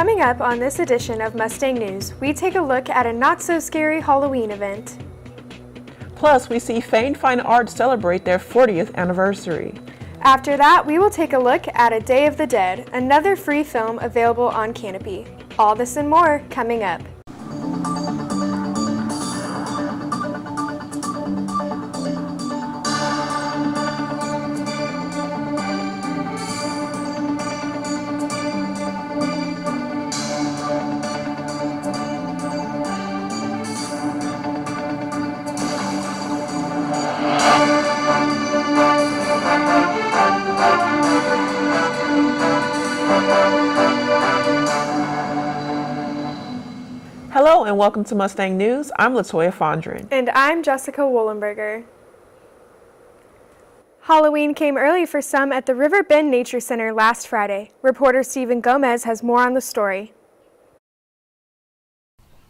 Coming up on this edition of Mustang News, we take a look at a not-so-scary Halloween event. Plus, we see FAIN Fine Arts celebrate their 40th anniversary. After that, we will take a look at A Day of the Dead, another free film available on KANOPY. All this and more coming up. Hello and welcome to Mustang News. I'm Latoya Fondren. And I'm Jessica Wollenberger. Halloween came early for some at the River Bend Nature Center last Friday. Reporter Stephen Gomez has more on the story.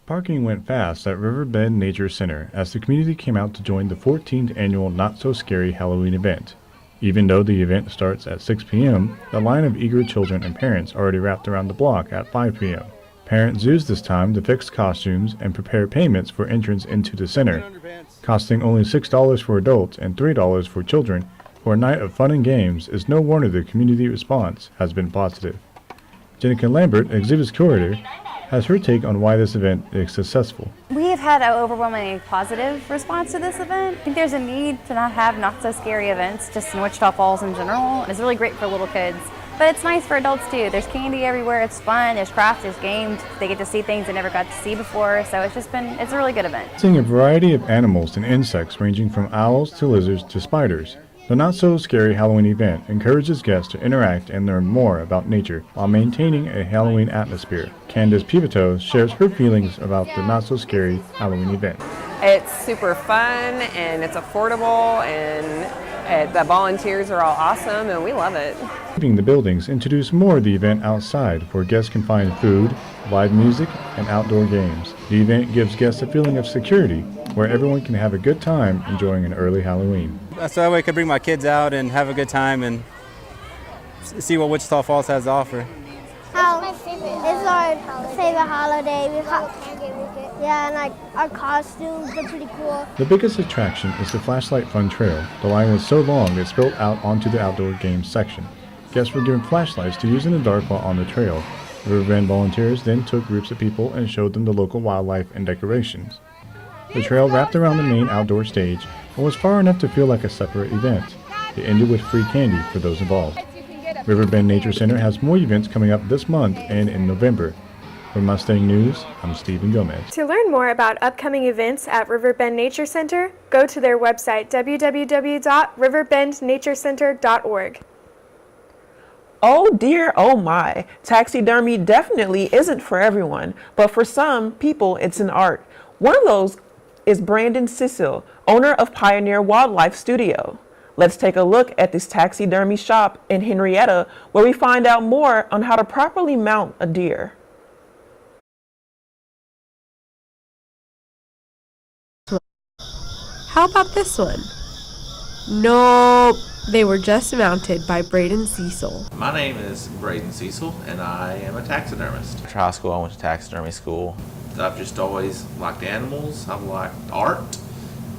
Parking went fast at River Bend Nature Center as the community came out to join the 14th annual Not So Scary Halloween event. Even though the event starts at 6 p.m., the line of eager children and parents already wrapped around the block at 5 p.m. Parents used this time to fix costumes and prepare payments for entrance into the center, costing only $6 for adults and $3 for children. For a night of fun and games, is no wonder the community response has been positive. Jenica Lambert, exhibits curator, has her take on why this event is successful. We have had an overwhelmingly positive response to this event. I think there's a need to not have not so scary events just in Wichita Falls in general. It's really great for little kids. But it's nice for adults too. There's candy everywhere, it's fun, there's crafts, there's games. They get to see things they never got to see before, so it's a really good event. Seeing a variety of animals and insects ranging from owls to lizards to spiders, the Not So Scary Halloween event encourages guests to interact and learn more about nature while maintaining a Halloween atmosphere. Candace Pivito shares her feelings about the Not So Scary Halloween event. It's super fun and it's affordable and the volunteers are all awesome and we love it. Keeping the buildings introduce more of the event outside where guests can find food, live music, and outdoor games. The event gives guests a feeling of security where everyone can have a good time enjoying an early Halloween. So that way I could bring my kids out and have a good time and see what Wichita Falls has to offer. It's our favorite holiday. And our costumes are pretty cool. The biggest attraction is the Flashlight Fun Trail. The line was so long it spilled out onto the outdoor games section. Guests were given flashlights to use in the dark while on the trail. The River Bend volunteers then took groups of people and showed them the local wildlife and decorations. The trail wrapped around the main outdoor stage and was far enough to feel like a separate event. It ended with free candy for those involved. River Bend Nature Center has more events coming up this month and in November. For Mustang News, I'm Stephen Gomez. To learn more about upcoming events at River Bend Nature Center, go to their website www.riverbendnaturecenter.org. Oh dear, oh my. Taxidermy definitely isn't for everyone, but for some people it's an art. One of those is Brandon Cecil, owner of Pioneer Wildlife Studio. Let's take a look at this taxidermy shop in Henrietta where we find out more on how to properly mount a deer. How about this one? Nope, they were just mounted by Braden Cecil. My name is Braden Cecil and I am a taxidermist. After high school I went to taxidermy school. I've just always liked animals, I've liked art,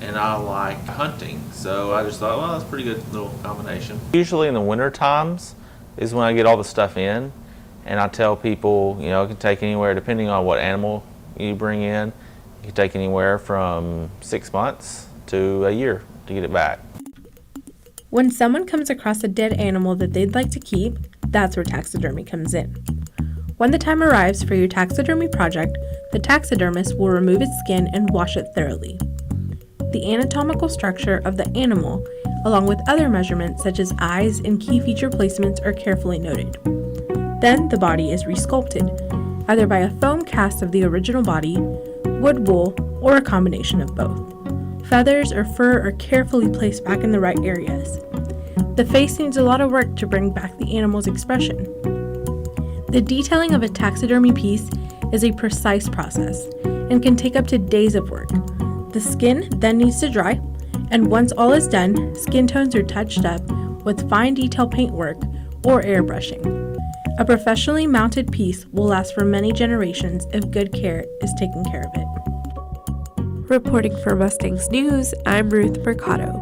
and I like hunting. So I just thought, well, that's a pretty good little combination. Usually in the winter times is when I get all the stuff in, and I tell people, you know, it can take anywhere, depending on what animal you bring in, it can take anywhere from 6 months to a year to get it back. When someone comes across a dead animal that they'd like to keep, that's where taxidermy comes in. When the time arrives for your taxidermy project, the taxidermist will remove its skin and wash it thoroughly. The anatomical structure of the animal, along with other measurements such as eyes and key feature placements, are carefully noted. Then the body is resculpted, either by a foam cast of the original body, wood wool, or a combination of both. Feathers or fur are carefully placed back in the right areas. The face needs a lot of work to bring back the animal's expression. The detailing of a taxidermy piece is a precise process and can take up to days of work. The skin then needs to dry, and once all is done, skin tones are touched up with fine detail paintwork or airbrushing. A professionally mounted piece will last for many generations if good care is taken care of it. Reporting for Mustangs News, I'm Ruth Mercado.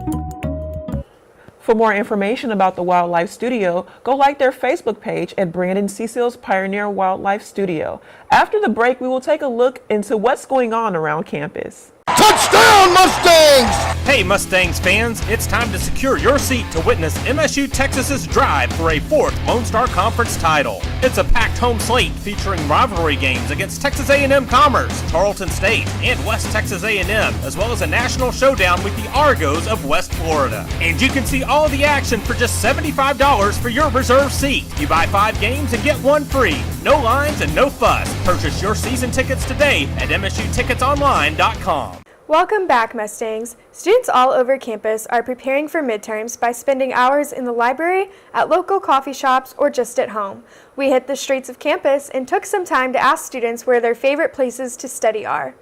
For more information about the Wildlife Studio, go like their Facebook page at Brandon Cecil's Pioneer Wildlife Studio. After the break, we will take a look into what's going on around campus. Touchdown, Mustangs! Hey Mustangs fans, it's time to secure your seat to witness MSU Texas's drive for a fourth Lone Star Conference title. It's a packed home slate featuring rivalry games against Texas A&M Commerce, Tarleton State, and West Texas A&M, as well as a national showdown with the Argos of West Florida. And you can see all the action for just $75 for your reserved seat. You buy 5 games and get 1 free. No lines and no fuss. Purchase your season tickets today at msuticketsonline.com. Welcome back, Mustangs. Students all over campus are preparing for midterms by spending hours in the library, at local coffee shops, or just at home. We hit the streets of campus and took some time to ask students where their favorite places to study are.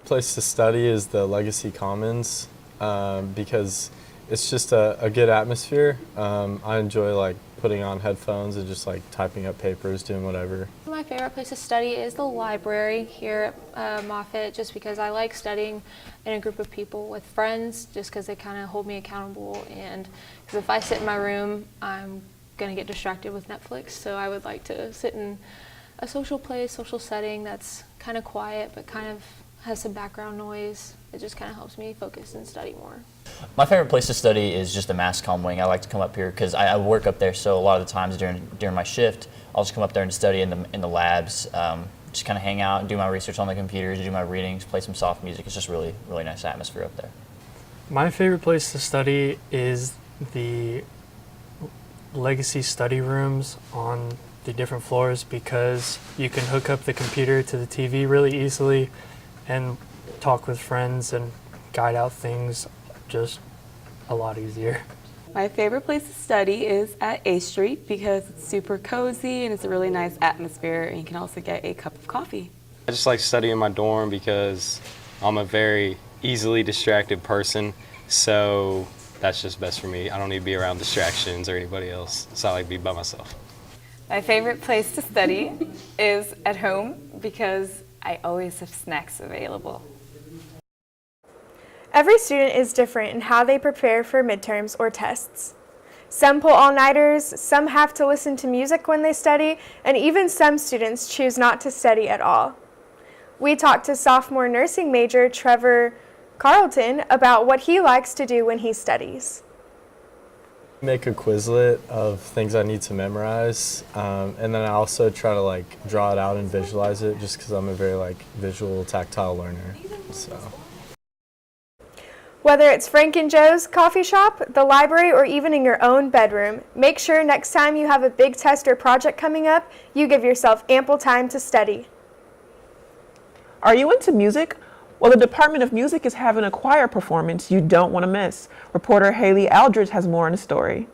Place to study is the Legacy Commons because it's just a good atmosphere. I enjoy putting on headphones and just typing up papers, doing whatever. My favorite place to study is the library here at Moffitt, just because I like studying in a group of people with friends, just because they kind of hold me accountable, and because if I sit in my room, I'm going to get distracted with Netflix, so I would like to sit in a social place, social setting that's kind of quiet but kind of has some background noise. It just kind of helps me focus and study more. My favorite place to study is just the mass comm wing. I like to come up here because I work up there, so a lot of the times during my shift, I'll just come up there and study in the labs, just kind of hang out and do my research on the computers, do my readings, play some soft music. It's just really nice atmosphere up there. My favorite place to study is the Legacy study rooms on the different floors because you can hook up the computer to the TV really easily and talk with friends and guide out things just a lot easier. My favorite place to study is at A Street because it's super cozy and it's a really nice atmosphere, and you can also get a cup of coffee. I just like studying in my dorm because I'm a very easily distracted person, so that's just best for me. I don't need to be around distractions or anybody else, so I like to be by myself. My favorite place to study is at home because I always have snacks available. Every student is different in how they prepare for midterms or tests. Some pull all-nighters, some have to listen to music when they study, and even some students choose not to study at all. We talked to sophomore nursing major Trevor Carlton about what he likes to do when he studies. Make a Quizlet of things I need to memorize, and then I also try to draw it out and visualize it just because I'm a very visual, tactile learner. So. Whether it's Frank and Joe's coffee shop, the library, or even in your own bedroom, make sure next time you have a big test or project coming up, you give yourself ample time to study. Are you into music? Well, the Department of Music is having a choir performance you don't want to miss. Reporter Haley Aldridge has more on the story.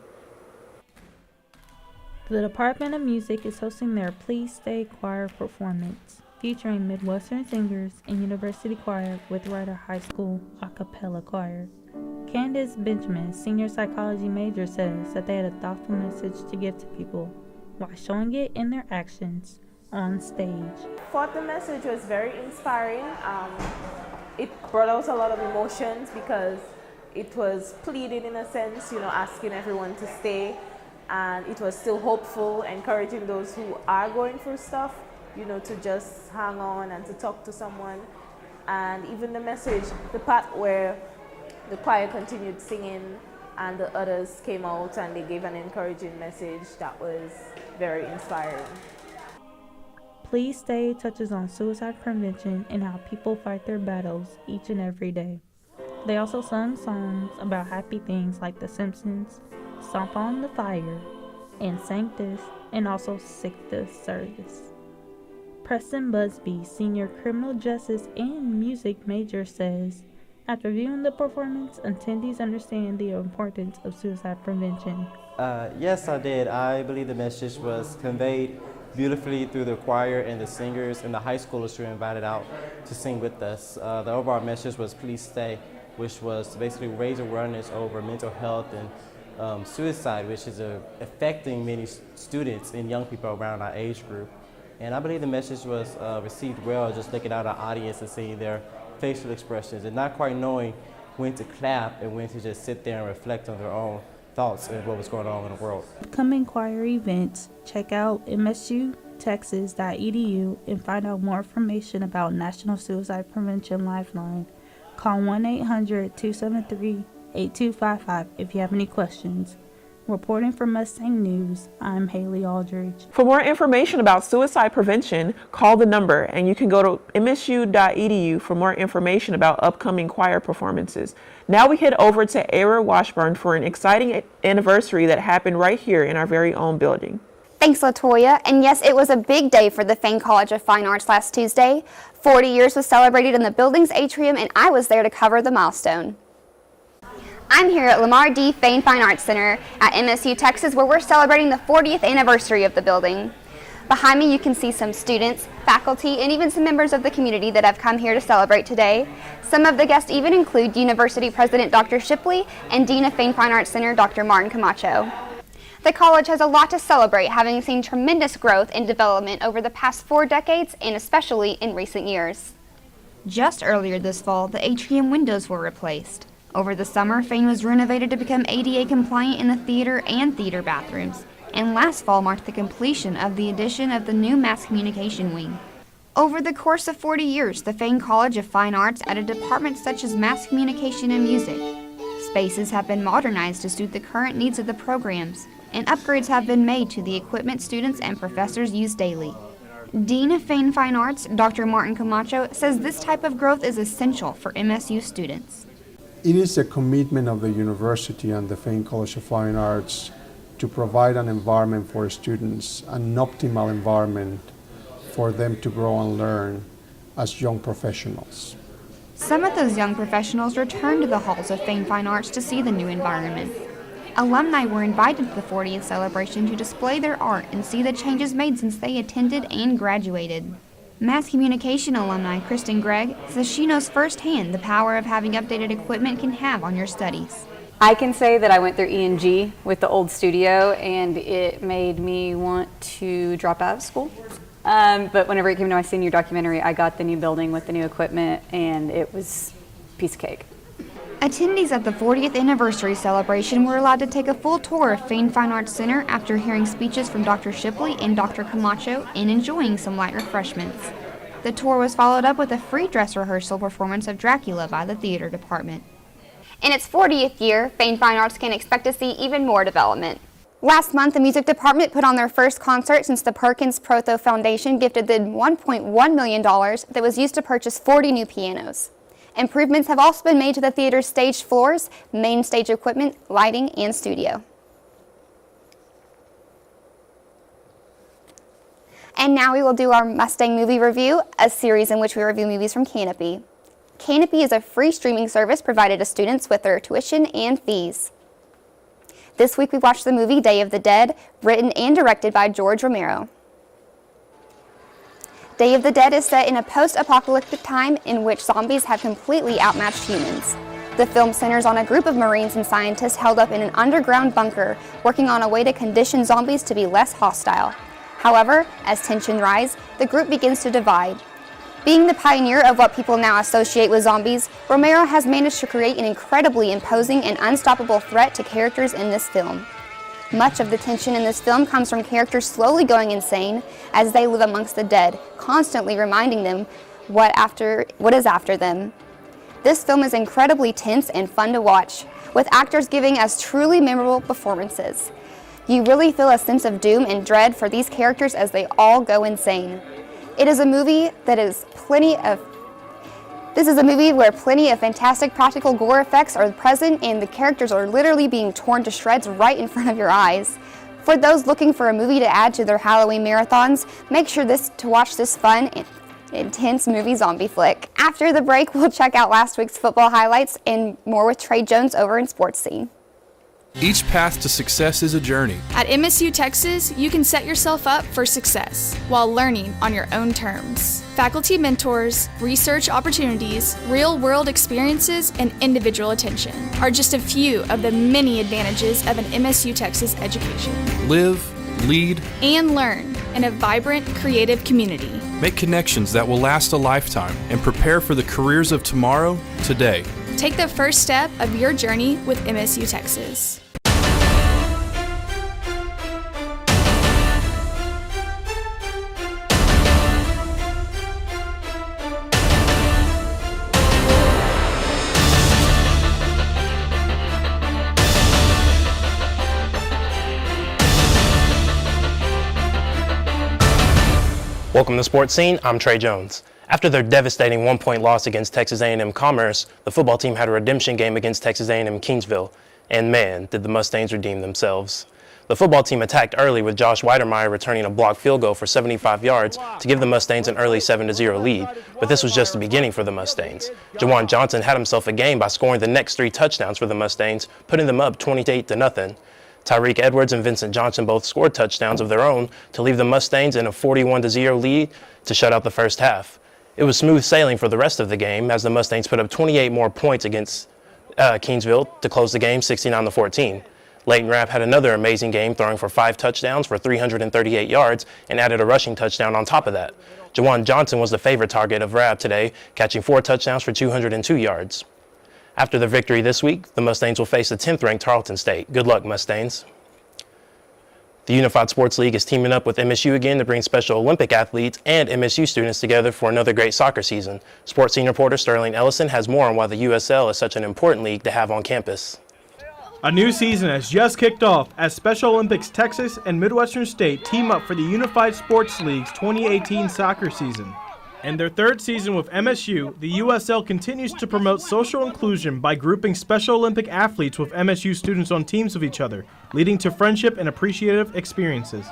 The Department of Music is hosting their Please Stay choir performance, featuring Midwestern singers and University Choir with Rider High School a cappella choir. Candace Benjamin, senior psychology major, says that they had a thoughtful message to give to people while showing it in their actions on stage. I thought the message was very inspiring. It brought out a lot of emotions because it was pleading in a sense, asking everyone to stay, and it was still hopeful, encouraging those who are going through stuff, to just hang on and to talk to someone. And even the message, the part where the choir continued singing and the others came out and they gave an encouraging message, that was very inspiring. Please Stay touches on suicide prevention and how people fight their battles each and every day. They also sung songs about happy things like The Simpsons, Stomp on the Fire, and Sanctus, and also Sictus Service. Preston Busby, senior criminal justice and music major, says, after viewing the performance, attendees understand the importance of suicide prevention. Yes, I did. I believe the message was conveyed beautifully through the choir and the singers and the high schoolers who were invited out to sing with us. The overall message was Please Stay, which was to basically raise awareness over mental health and suicide, which is affecting many students and young people around our age group. And I believe the message was received well, just looking at our audience and seeing their facial expressions and not quite knowing when to clap and when to just sit there and reflect on their own thoughts and what was going on in the world. Upcoming choir events, check out msutexas.edu and find out more information about National Suicide Prevention Lifeline. Call 1-800-273-8255 if you have any questions. Reporting for Mustang News, I'm Haley Aldridge. For more information about suicide prevention, call the number, and you can go to msu.edu for more information about upcoming choir performances. Now we head over to Era Washburn for an exciting anniversary that happened right here in our very own building. Thanks, LaToya. And yes, it was a big day for the FAIN College of Fine Arts last Tuesday. 40 years was celebrated in the building's atrium, and I was there to cover the milestone. I'm here at Lamar D. FAIN Fine Arts Center at MSU, Texas, where we're celebrating the 40th anniversary of the building. Behind me you can see some students, faculty, and even some members of the community that have come here to celebrate today. Some of the guests even include University President Dr. Shipley and Dean of FAIN Fine Arts Center Dr. Martin Camacho. The college has a lot to celebrate, having seen tremendous growth and development over the past 4 decades and especially in recent years. Just earlier this fall, the atrium windows were replaced. Over the summer, FAIN was renovated to become ADA compliant in the theater and theater bathrooms, and last fall marked the completion of the addition of the new mass communication wing. Over the course of 40 years, the FAIN College of Fine Arts added departments such as mass communication and music. Spaces have been modernized to suit the current needs of the programs, and upgrades have been made to the equipment students and professors use daily. Dean of FAIN Fine Arts, Dr. Martin Camacho, says this type of growth is essential for MSU students. It is a commitment of the university and the FAIN College of Fine Arts to provide an environment for students, an optimal environment for them to grow and learn as young professionals. Some of those young professionals returned to the halls of FAIN Fine Arts to see the new environment. Alumni were invited to the 40th celebration to display their art and see the changes made since they attended and graduated. Mass communication alumni Kristen Gregg says she knows firsthand the power of having updated equipment can have on your studies. I can say that I went through E&G with the old studio, and it made me want to drop out of school. But whenever it came to my senior documentary, I got the new building with the new equipment, and it was a piece of cake. Attendees at the 40th anniversary celebration were allowed to take a full tour of FAIN Fine Arts Center after hearing speeches from Dr. Shipley and Dr. Camacho and enjoying some light refreshments. The tour was followed up with a free dress rehearsal performance of Dracula by the theater department. In its 40th year, FAIN Fine Arts can expect to see even more development. Last month, the music department put on their first concert since the Perkins Protho Foundation gifted them $1.1 million that was used to purchase 40 new pianos. Improvements have also been made to the theater's stage floors, main stage equipment, lighting, and studio. And now we will do our Mustang movie review, a series in which we review movies from KANOPY. KANOPY is a free streaming service provided to students with their tuition and fees. This week we watched the movie Day of the Dead, written and directed by George Romero. Day of the Dead is set in a post-apocalyptic time in which zombies have completely outmatched humans. The film centers on a group of Marines and scientists held up in an underground bunker, working on a way to condition zombies to be less hostile. However, as tensions rise, the group begins to divide. Being the pioneer of what people now associate with zombies, Romero has managed to create an incredibly imposing and unstoppable threat to characters in this film. Much of the tension in this film comes from characters slowly going insane as they live amongst the dead, constantly reminding them what is after them. This film is incredibly tense and fun to watch, with actors giving us truly memorable performances. You really feel a sense of doom and dread for these characters as they all go insane. It is a movie that is This is a movie where plenty of fantastic practical gore effects are present and the characters are literally being torn to shreds right in front of your eyes. For those looking for a movie to add to their Halloween marathons, make sure to watch this fun and intense movie zombie flick. After the break, we'll check out last week's football highlights and more with Trey Jones over in Sports Scene. Each path to success is a journey. At MSU Texas, you can set yourself up for success while learning on your own terms. Faculty mentors, research opportunities, real-world experiences, and individual attention are just a few of the many advantages of an MSU Texas education. Live, lead, And learn in a vibrant, creative community. make connections that will last a lifetime, and prepare for the careers of tomorrow, today. Take the first step of your journey with MSU Texas. Welcome to Sports Scene, I'm Trey Jones. After their devastating one-point loss against Texas A&M Commerce, the football team had a redemption game against Texas A&M Kingsville, and man, did the Mustangs redeem themselves. The football team attacked early with Josh Weidermeyer returning a blocked field goal for 75 yards to give the Mustangs an early 7-0 lead, but this was just the beginning for the Mustangs. Jawan Johnson had himself a game by scoring the next 3 touchdowns for the Mustangs, putting them up 28-0. Tyreek Edwards and Vincent Johnson both scored touchdowns of their own to leave the Mustangs in a 41-0 lead to shut out the first half. It was smooth sailing for the rest of the game as the Mustangs put up 28 more points against Kingsville to close the game 69-14. Leighton Rapp had another amazing game, throwing for 5 touchdowns for 338 yards and added a rushing touchdown on top of that. Jawan Johnson was the favorite target of Rapp today, catching 4 touchdowns for 202 yards. After the victory this week, the Mustangs will face the 10th-ranked Tarleton State. Good luck, Mustangs. The Unified Sports League is teaming up with MSU again to bring Special Olympic athletes and MSU students together for another great soccer season. Sports Scene reporter Sterling Ellison has more on why the USL is such an important league to have on campus. A new season has just kicked off as Special Olympics Texas and Midwestern State team up for the Unified Sports League's 2018 soccer season. In their 3rd season with MSU, the USL continues to promote social inclusion by grouping Special Olympic athletes with MSU students on teams of each other, leading to friendship and appreciative experiences.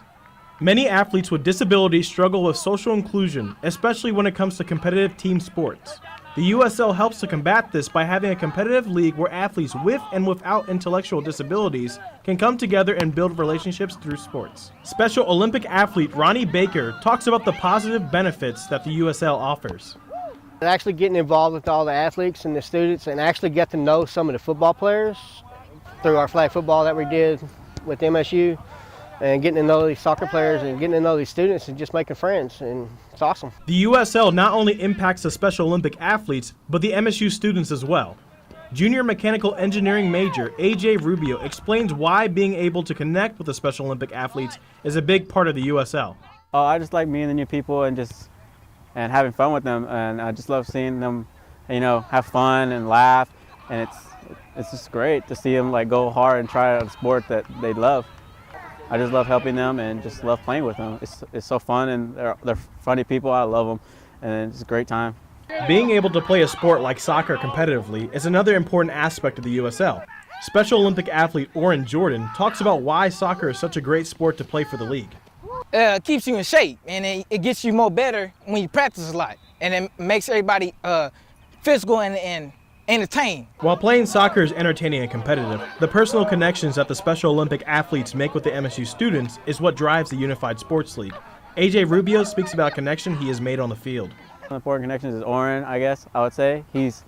Many athletes with disabilities struggle with social inclusion, especially when it comes to competitive team sports. The USL helps to combat this by having a competitive league where athletes with and without intellectual disabilities can come together and build relationships through sports. Special Olympic athlete Ronnie Baker talks about the positive benefits that the USL offers. Actually getting involved with all the athletes and the students and actually get to know some of the football players through our flag football that we did with MSU, and getting to know these soccer players and getting to know these students and just making friends, and it's awesome. The USL not only impacts the Special Olympic athletes, but the MSU students as well. Junior mechanical engineering major AJ Rubio explains why being able to connect with the Special Olympic athletes is a big part of the USL. I just like meeting the new people and having fun with them, and I just love seeing them, have fun and laugh, and it's just great to see them go hard and try out a sport that they love. I just love helping them and just love playing with them. It's so fun, and they're funny people. I love them, and it's a great time. Being able to play a sport like soccer competitively is another important aspect of the USL. Special Olympic athlete Orrin Jordan talks about why soccer is such a great sport to play for the league. It keeps you in shape, and it gets you more better when you practice a lot, and it makes everybody physical and entertained. While playing soccer is entertaining and competitive, the personal connections that the Special Olympic athletes make with the MSU students is what drives the Unified Sports League. AJ Rubio speaks about a connection he has made on the field. One of the important connections is Orrin, I guess, I would say. He's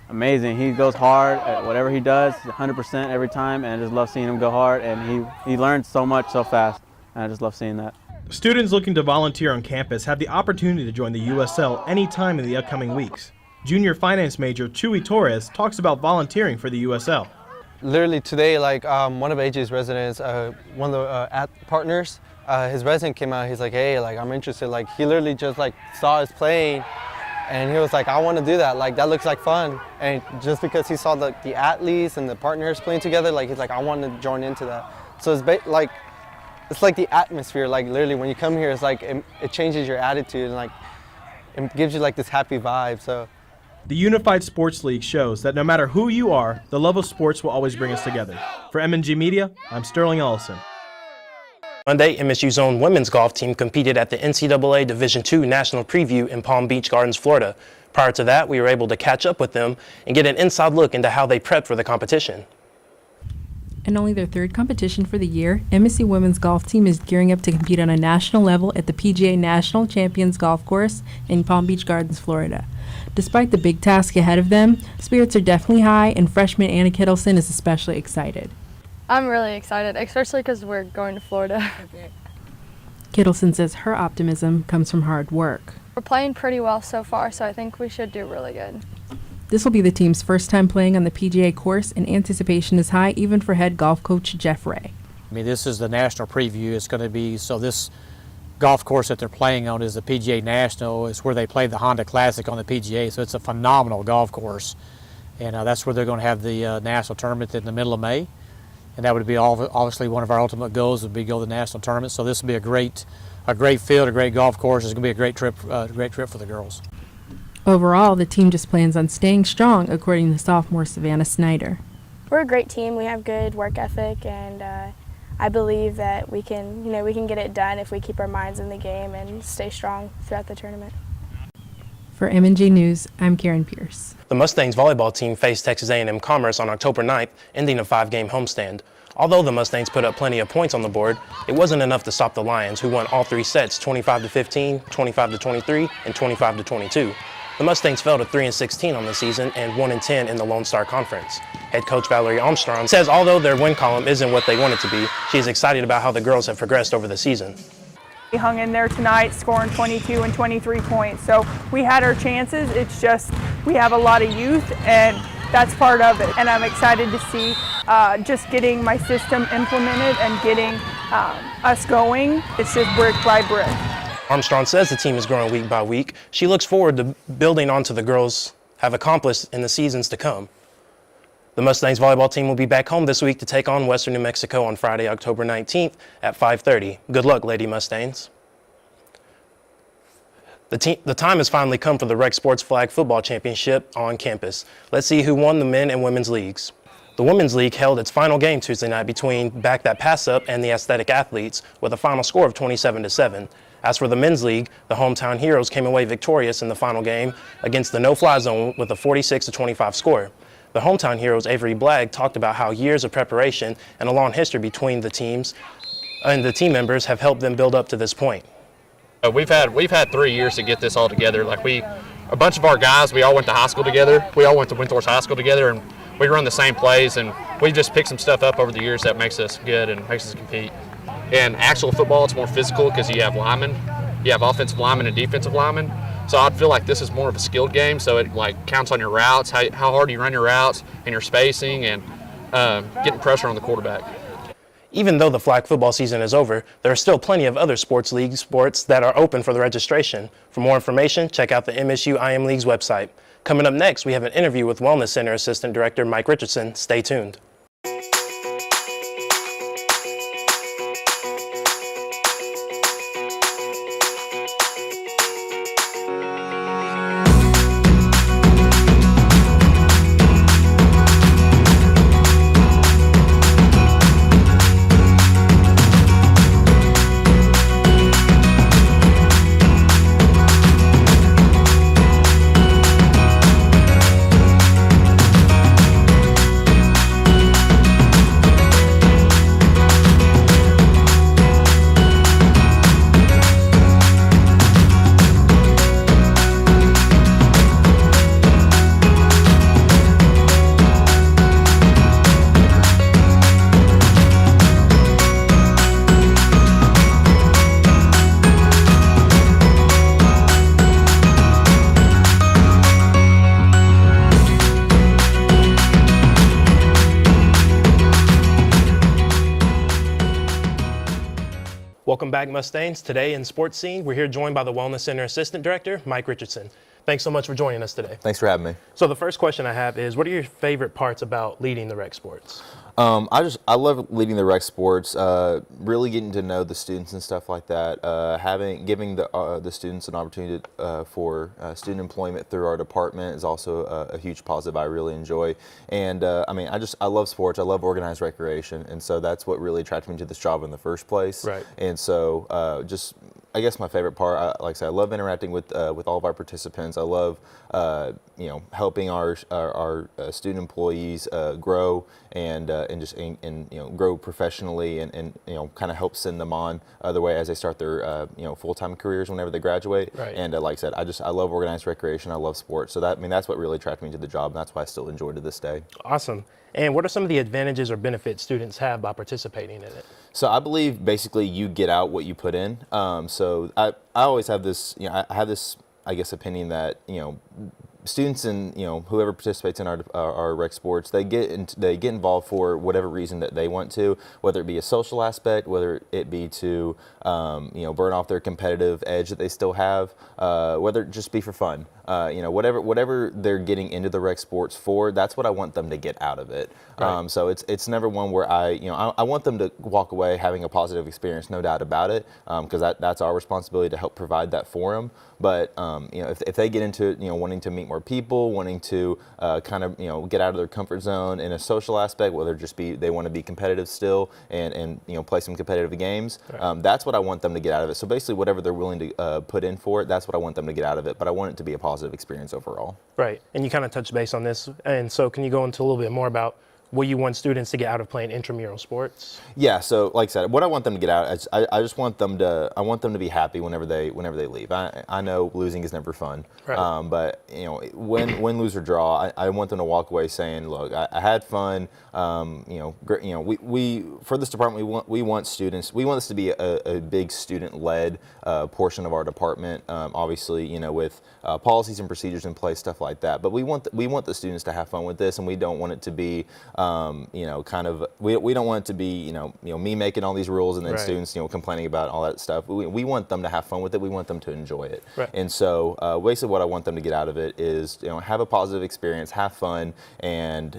amazing. He goes hard at whatever he does, 100% every time, and I just love seeing him go hard, and he learns so much so fast, and I just love seeing that. Students looking to volunteer on campus have the opportunity to join the USL anytime in the upcoming weeks. Junior finance major Chuy Torres talks about volunteering for the USL. Literally today, one of AJ's residents, one of the partners, his resident came out. He's like, "Hey, I'm interested." He literally just saw us playing, and he was like, "I want to do that. That looks like fun." And just because he saw the athletes and the partners playing together, he's like, "I want to join into that." So it's the atmosphere. Literally, when you come here, it's it changes your attitude, and it gives you this happy vibe. So. The Unified Sports League shows that no matter who you are, the love of sports will always bring us together. For M&G Media, I'm Sterling Ellison. Monday, MSU's own women's golf team competed at the NCAA Division II National Preview in Palm Beach Gardens, Florida. Prior to that, we were able to catch up with them and get an inside look into how they prepped for the competition. In only their third competition for the year, MSC women's golf team is gearing up to compete on a national level at the PGA National Champions Golf Course in Palm Beach Gardens, Florida. Despite the big task ahead of them, spirits are definitely high, and freshman Anna Kittleson is especially excited. I'm really excited, especially because we're going to Florida. Kittleson says her optimism comes from hard work. We're playing pretty well so far, so I think we should do really good. This will be the team's first time playing on the PGA course, and anticipation is high even for head golf coach Jeff Ray. I mean, this is the national preview. It's going to be, so this golf course that they're playing on is the PGA National. It's where they play the Honda Classic on the PGA, so it's a phenomenal golf course. And that's where they're going to have the national tournament in the middle of May. And that would be obviously one of our ultimate goals would be to go to the national tournament. So this will be a great field, a great golf course. It's going to be a great trip for the girls. Overall, the team just plans on staying strong, according to sophomore Savannah Snyder. We're a great team. We have good work ethic, and I believe that we can get it done if we keep our minds in the game and stay strong throughout the tournament. For M&G News, I'm Karen Pierce. The Mustangs volleyball team faced Texas A&M Commerce on October 9th, ending a 5-game homestand. Although the Mustangs put up plenty of points on the board, it wasn't enough to stop the Lions, who won all 3 sets 25-15, 25-23, and 25-22. The Mustangs fell to 3-16 on the season and 1-10 in the Lone Star Conference. Head coach Valerie Armstrong says although their win column isn't what they want it to be, she is excited about how the girls have progressed over the season. We hung in there tonight, scoring 22 and 23 points. So we had our chances. It's just we have a lot of youth, and that's part of it. And I'm excited to see just getting my system implemented and getting us going. It's just brick by brick. Armstrong says the team is growing week by week. She looks forward to building onto the girls have accomplished in the seasons to come. The Mustangs volleyball team will be back home this week to take on Western New Mexico on Friday, October 19th at 5:30. Good luck, Lady Mustangs. The time has finally come for the Rec Sports Flag Football Championship on campus. Let's see who won the men and women's leagues. The Women's League held its final game Tuesday night between Back That Pass Up and the Athletic Athletes with a final score of 27-7. As for the Men's League, the Hometown Heroes came away victorious in the final game against the No-Fly Zone with a 46-25 score. The Hometown Heroes' Avery Blagg talked about how years of preparation and a long history between the teams and the team members have helped them build up to this point. We've had 3 years to get this all together. A bunch of our guys, we all went to high school together. We all went to Windthorst High School together, and we run the same plays, and we just picked some stuff up over the years that makes us good and makes us compete. In actual football, it's more physical because you have linemen. You have offensive linemen and defensive linemen. So I'd feel like this is more of a skilled game, so it counts on your routes, how hard you run your routes and your spacing and getting pressure on the quarterback. Even though the flag football season is over, there are still plenty of other sports that are open for the registration. For more information, check out the MSU IM League's website. Coming up next, we have an interview with Wellness Center Assistant Director Mike Richardson. Stay tuned. Welcome back, Mustangs. Today in Sports Scene, we're here joined by the Wellness Center Assistant Director, Mike Richardson. Thanks so much for joining us today. Thanks for having me. So the first question I have is, what are your favorite parts about leading the rec sports? I love leading the rec sports, really getting to know the students and stuff like that, giving the students an opportunity for student employment through our department is also a huge positive I really enjoy. And I love sports, I love organized recreation, and so that's what really attracted me to this job in the first place. Right. And so just I guess my favorite part, like I said, I love interacting with all of our participants. I love helping our student employees grow and grow professionally and kind of help send them on the way as they start their full-time careers whenever they graduate. Right. And like I said, I love organized recreation. I love sports. So that's what really attracted me to the job, and that's why I still enjoy it to this day. Awesome. And what are some of the advantages or benefits students have by participating in it? So I believe basically you get out what you put in. So I always have this, I have this, I guess, opinion that, students and whoever participates in our rec sports, they get involved for whatever reason that they want to, whether it be a social aspect, whether it be to burn off their competitive edge that they still have, whether it just be for fun. Whatever they're getting into the rec sports for, that's what I want them to get out of it. Right. So it's never one where I want them to walk away having a positive experience, no doubt about it, because that's our responsibility to help provide that for them. But if they get into it, wanting to meet more people, wanting to kind of get out of their comfort zone in a social aspect, whether it just be they want to be competitive still and play some competitive games, right. That's what I want them to get out of it. So basically, whatever they're willing to put in for it, that's what I want them to get out of it. But I want it to be a positive experience overall. Right. And you kind of touched base on this, and so can you go into a little bit more about what you want students to get out of playing intramural sports? Yeah, so like I said, what I want them to get out is I just want them to be happy whenever they leave. I know losing is never fun, right. But win, lose or draw, I want them to walk away saying, look, I had fun. We for this department we want students. We want this to be a big student-led portion of our department. Obviously, with policies and procedures in place, stuff like that. But we want the students to have fun with this, and we don't want it to be we don't want it to be me making all these rules and then right. students complaining about all that stuff. We want them to have fun with it. We want them to enjoy it. Right. And so basically what I want them to get out of it is have a positive experience, have fun, and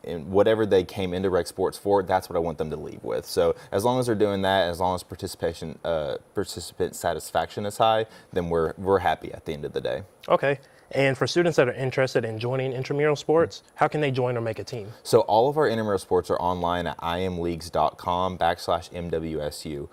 and whatever they came into rec sports for, that's what I want them to leave with. So as long as they're doing that, as long as participant satisfaction is high, then we're happy at the end of the day. Okay. And for students that are interested in joining intramural sports, how can they join or make a team? So all of our intramural sports are online at imleagues.com/MWSU.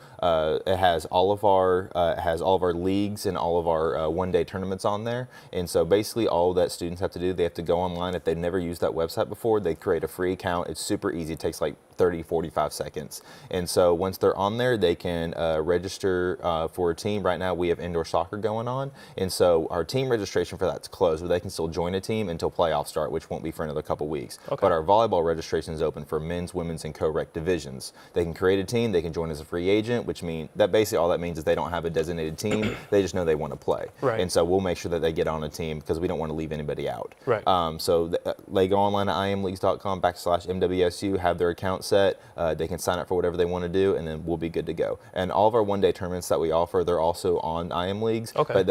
It has all of our leagues and all of our one-day tournaments on there. And so basically all that students have to do, they have to go online. If they've never used that website before, they create a free account. It's super easy. It takes like 30-45 seconds. And so once they're on there, they can register for a team. Right now we have indoor soccer going on. And so our team registration for that's closed, but they can still join a team until playoffs start, which won't be for another couple weeks. Okay. But our volleyball registration is open for men's, women's, and co-rec divisions. They can create a team. They can join as a free agent, which means that basically all that means is they don't have a designated team. They just know they want to play. Right. And so we'll make sure that they get on a team because we don't want to leave anybody out. Right. So they go online at imleagues.com/MWSU, have their account set. They can sign up for whatever they want to do, and then we'll be good to go. And all of our one-day tournaments that we offer, they're also on IM Leagues. Okay. But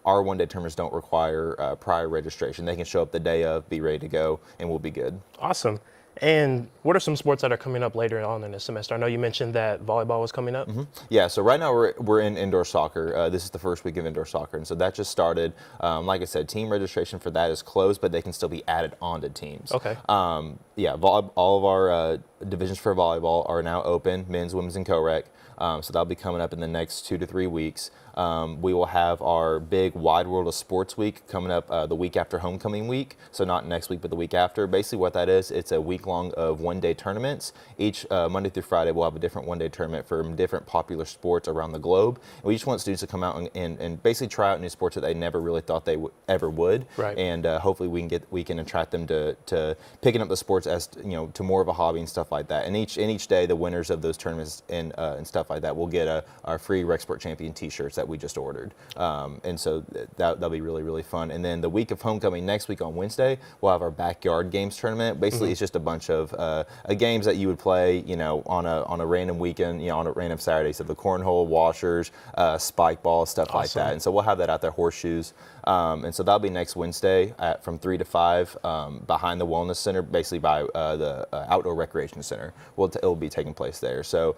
our one-day tournaments don't require prior registration. They can show up the day of, be ready to go, and we'll be good. Awesome. And what are some sports that are coming up later on in the semester? I know you mentioned that volleyball was coming up. Mm-hmm. Yeah, so right now we're in indoor soccer. This is the first week of indoor soccer, and so that just started. Like I said, team registration for that is closed, but they can still be added onto teams. Okay. All of our divisions for volleyball are now open, men's, women's, and co-rec. So that'll be coming up in the next 2 to 3 weeks. We will have our big Wide World of Sports Week coming up the week after homecoming week. So not next week, but the week after. Basically what that is, it's a week long of one-day tournaments. Each Monday through Friday, we'll have a different one-day tournament for different popular sports around the globe. And we just want students to come out and basically try out new sports that they never really thought they ever would. Right. And hopefully we can attract them to picking up the sports as to more of a hobby and stuff like that. And each day, the winners of those tournaments and stuff like that will get our free Rec Sport Champion T-shirts that we just ordered. And so that'll be really, really fun. And then the week of homecoming, next week on Wednesday, we'll have our backyard games tournament. Basically, it's just a bunch of games that you would play, on a random weekend, on a random Saturday. So the cornhole, washers, spike ball, stuff like that. And so we'll have that out there, horseshoes. And so that'll be next Wednesday from 3 to 5 behind the Wellness Center, basically by the Outdoor Recreation Center. It'll be taking place there. So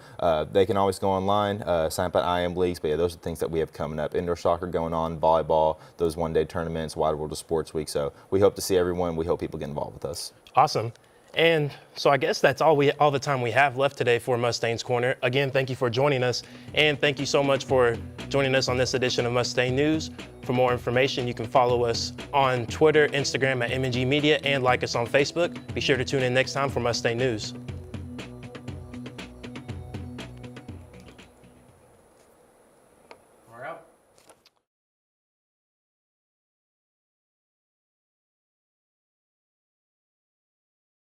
they can always go online, sign up at IM Leagues. But yeah, those are things that we have coming up. Indoor soccer going on, volleyball, those one-day tournaments, Wide World of Sports Week. So we hope to see everyone. We hope people get involved with us. Awesome. And so I guess that's all the time we have left today for Mustangs Corner. Again, thank you for joining us, and thank you so much for joining us on this edition of Mustang News. For more information, you can follow us on Twitter, Instagram at MNG Media, and like us on Facebook. Be sure to tune in next time for Mustang News.